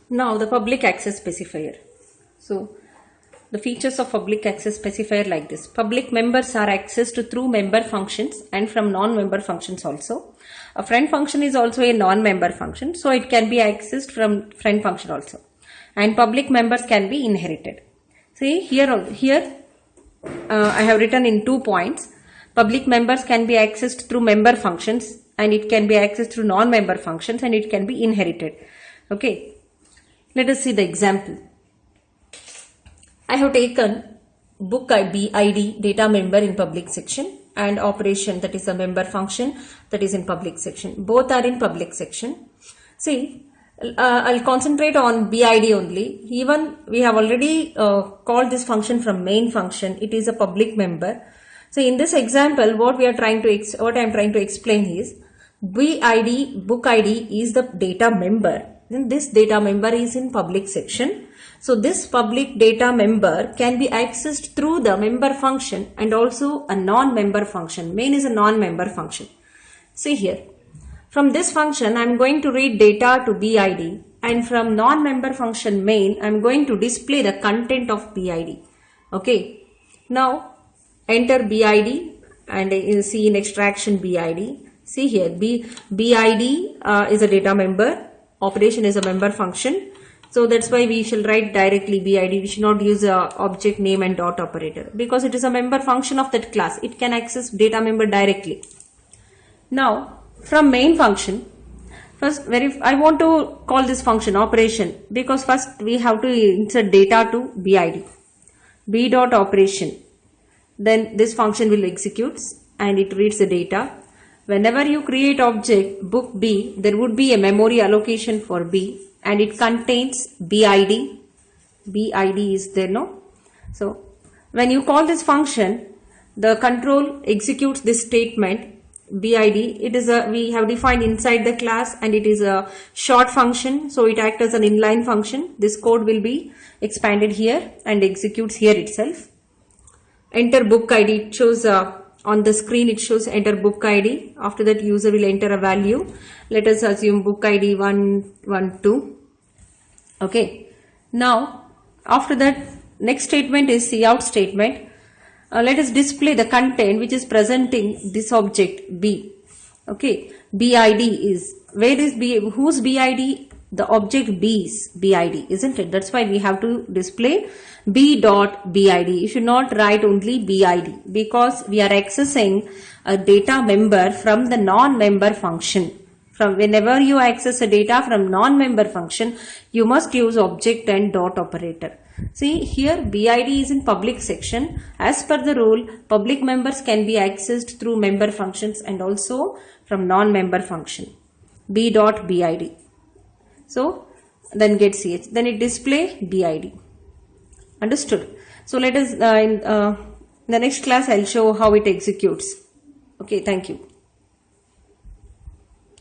Now the public access specifier. So the features of public access specifier like this. Public members are accessed through member functions and from non-member functions also. A friend function is also a non-member function, so it can be accessed from friend function also. And public members can be inherited. See here I have written in 2 points. Public members can be accessed through member functions and it can be accessed through non-member functions and it can be inherited. Okay. Let us see the example. I have taken book ID data member in public section and operation, that is a member function, that is in public section. Both are in public section. See, I'll concentrate on BID only. Even we have already called this function from main function. It is a public member. So in this example, what I am trying to explain is BID, book ID is the data member. Then this data member is in public section. So this public data member can be accessed through the member function and also a non-member function. Main is a non-member function. See here. From this function, I am going to read data to BID, and from non-member function main, I am going to display the content of BID. Okay. Now enter BID and you see in extraction BID. See here, BID is a data member. Operation is a member function. So that's why we shall write directly BID. We should not use a object name and dot operator because it is a member function of that class. It can access data member directly. Now from main function, first I want to call this function operation because first we have to insert data to BID. B dot operation. Then this function will execute and it reads the data. Whenever you create object book B, there would be a memory allocation for B and it contains BID. BID is there, no? So when you call this function, the control executes this statement BID. It is we have defined inside the class and it is a short function, so it acts as an inline function. This code will be expanded here and executes here itself. Enter book ID. It shows on the screen, it shows enter book ID. After that, user will enter a value. Let us assume book ID 112. Okay. Now, after that, next statement is cout statement. Let us display the content which is presenting this object B. Okay. BID is, where is B? Whose BID? The object B's BID, isn't it? That's why we have to display B dot BID. You should not write only BID because we are accessing a data member from the non-member function. From whenever you access a data from non-member function, you must use object and dot operator. See here BID is in public section. As per the rule, public members can be accessed through member functions and also from non-member function. B dot BID. So then get CH. Then it display BID. Understood? So let us in the next class I'll show how it executes. Okay, thank you.